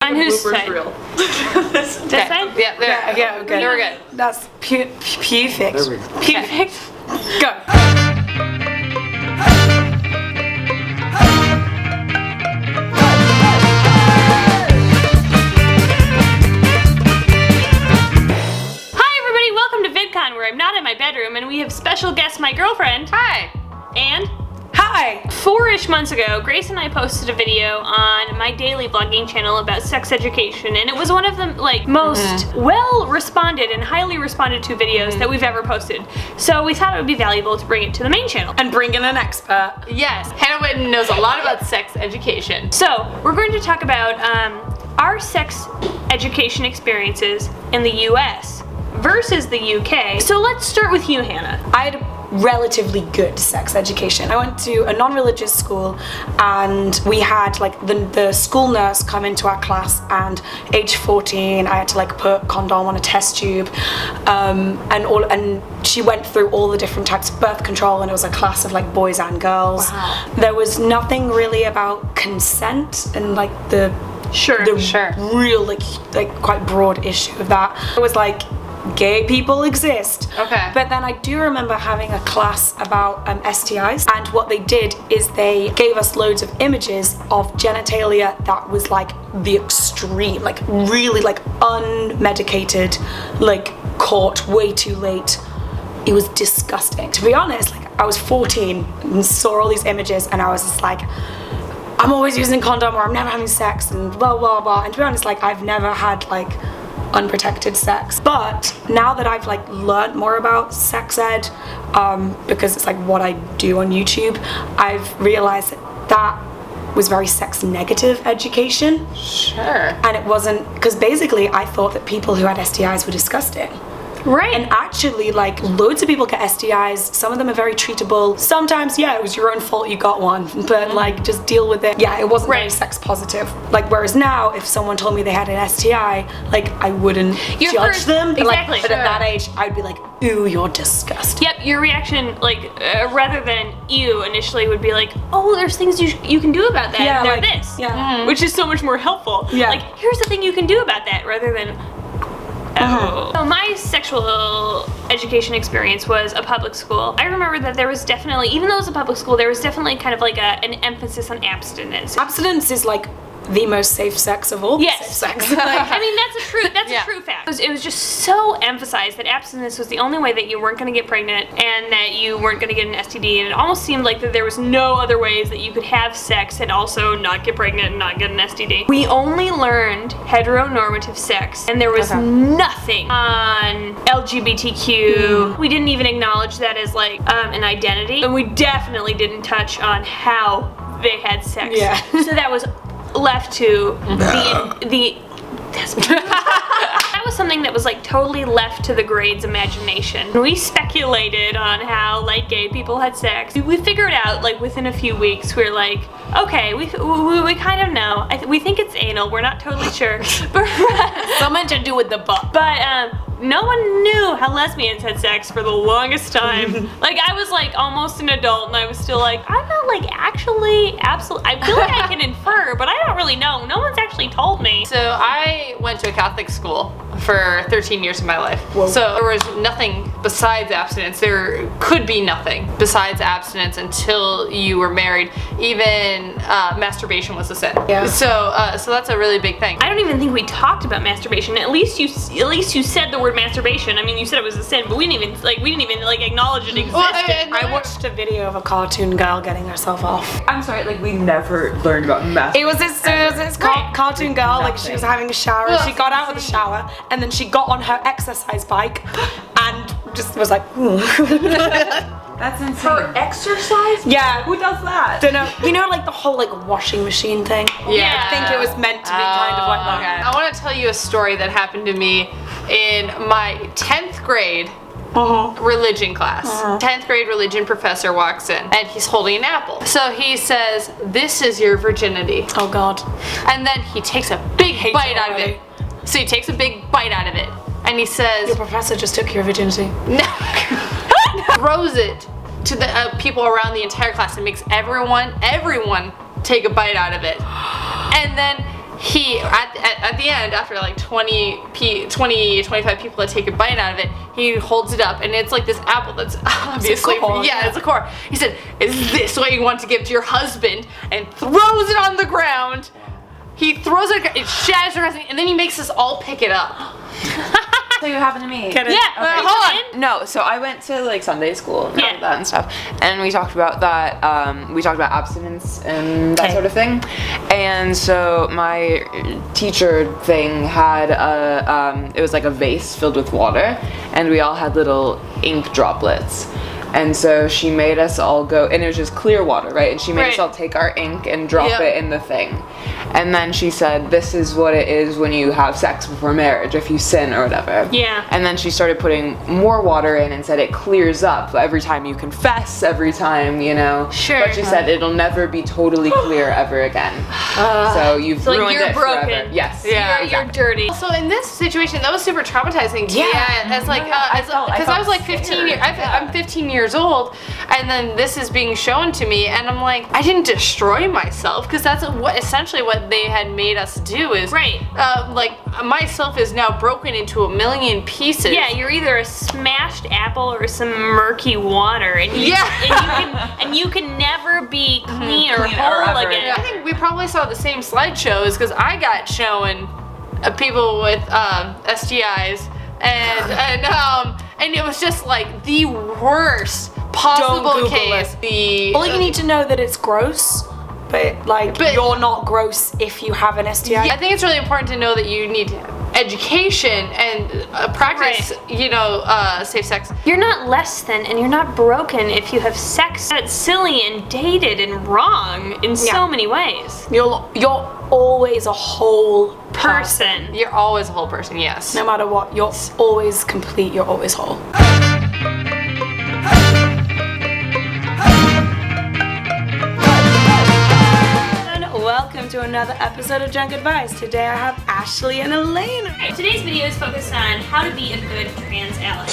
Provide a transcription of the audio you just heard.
On whose Blooper's side? reel. This side? Yeah, there. Yeah, okay. We're good. That's perfect. There we go. Perfect. Go. Where I'm not in my bedroom and we have special guest, my girlfriend. Hi. And Hi. 4-ish months ago, Grace and I posted a video on my daily vlogging channel about sex education, and it was one of the most well responded and highly responded to videos that we've ever posted. So we thought it would be valuable to bring it to the main channel. And bring in an expert. Yes, Hannah Whitten knows a lot about sex education. So we're going to talk about our sex education experiences in the US versus the UK. So let's start with you, Hannah. I had a relatively good sex education. I went to a non-religious school and we had like the school nurse come into our class, and age 14 I had to like put condom on a test tube, and she went through all the different types of birth control, and it was a class of like boys and girls. Wow. There was nothing really about consent and like the real like quite broad issue of that. It was like gay people exist. Okay. But then I do remember having a class about STIs, and what they did is they gave us loads of images of genitalia that was like the extreme, like really like unmedicated, like caught way too late. It was disgusting. To be honest, like I was 14 and saw all these images and I was just like, I'm always using condom or I'm never having sex and blah blah blah. And to be honest, like I've never had like unprotected sex. But now that I've like learned more about sex ed, because it's like what I do on YouTube, I've realized that was very sex negative education. Sure. And it wasn't, because basically I thought that people who had STIs were disgusting. Right. And actually, like, loads of people get STIs. Some of them are very treatable. Sometimes, yeah, it was your own fault you got one, but like, just deal with it. Yeah, it wasn't very sex positive. Like, whereas now, if someone told me they had an STI, like, I wouldn't judge them. But, exactly. But at that age, I'd be like, ooh, you're disgusting. Yep, your reaction, like, rather than ew initially, would be like, oh, there's things you can do about that. Yeah, and they're like, this. yeah. Which is so much more helpful. Yeah. Like, here's the thing you can do about that, rather than, oh. So my sexual education experience was a public school. I remember that there was definitely, even though it was a public school, there was definitely kind of like an emphasis on abstinence. Abstinence is like the most safe sex of all. Yes. Safe sex. I mean, that's a true fact. It was just so emphasized that abstinence was the only way that you weren't going to get pregnant and that you weren't going to get an STD, and it almost seemed like that there was no other ways that you could have sex and also not get pregnant and not get an STD. We only learned heteronormative sex, and there was nothing on LGBTQ. We didn't even acknowledge that as like an identity, and we definitely didn't touch on how they had sex. Yeah. So that was left to that was something that was like totally left to the grades' imagination. We speculated on how like gay people had sex. We figured out like within a few weeks. We're like, okay, we kind of know. We think it's anal. We're not totally sure, but Something to do with the butt. But no one knew how lesbians had sex for the longest time. Like I was like almost an adult and I was still like, I'm not like actually absolutely, I feel like I can infer, but I don't really know. No one's actually told me. So I went to a Catholic school for 13 years of my life. Whoa. So there was nothing besides abstinence. There could be nothing besides abstinence until you were married. Even masturbation was a sin. Yeah. So that's a really big thing. I don't even think we talked about masturbation. At least you said the word masturbation. I mean, you said it was a sin, but we didn't even acknowledge it existed. Well, I watched a video of a cartoon girl getting herself off. I'm sorry, like we never learned about math. It was this cartoon girl, like she was having a shower, she got out of the shower, and then she got on her exercise bike and just was like, That's insane. For exercise? yeah. Who does that? Don't know. You know, like the whole like washing machine thing? Yeah. I think it was meant to be kind of like that. I want to tell you a story that happened to me in my 10th grade religion class. 10th grade religion professor walks in and he's holding an apple. So he says, "This is your virginity." Oh God. And then he takes a big Hate bite it out of already. it. So he takes a big bite out of it and he says, Your professor just took your virginity. throws it to the people around the entire class and makes everyone take a bite out of it. And then he at the end, after like 25 people that take a bite out of it, he holds it up and it's like this apple that's obviously it's a core. He said, "Is this what you want to give to your husband?" and throws it on the ground. He throws it shatters, and then he makes us all pick it up. So what happened to me? Hold on. No, so I went to like Sunday school and all that and stuff, and we talked about that. We talked about abstinence and that sort of thing. And so my teacher thing had it was like a vase filled with water, and we all had little ink droplets. And so she made us all go, and it was just clear water, right? And she made us all take our ink and drop it in the thing. And then she said, "This is what it is when you have sex before marriage, if you sin or whatever." Yeah. Uh-huh. Uh, And then she started putting more water in and said it clears up every time you confess, every time, you know. Sure. But she said it'll never be totally clear ever again. So you've So, like, ruined you're it broken. forever. Yes. Yeah, you're dirty. So in this situation, that was super traumatizing to me. As like, because I was like 15 years. I'm 15 years old, and then this is being shown to me, and I'm like, I didn't destroy myself, because that's essentially what they had made us do. Is like myself is now broken into a million pieces. Yeah, you're either a smashed apple or some murky water, and you can never be clean or whole again. I think we probably saw the same slideshows, because I got shown people with STIs, and it was just like the worst possible case. All you need to know that it's gross, but you're not gross if you have an STI. I think it's really important to know that you need education and practice, safe sex. You're not less than, and you're not broken if you have sex that's silly and dated and wrong in so many ways. You're always a whole Person. You're always a whole person, yes. No matter what, you're always complete, you're always whole. Welcome to another episode of Junk Advice. Today I have Ashley and Elena. Today's video is focused on how to be a good trans ally.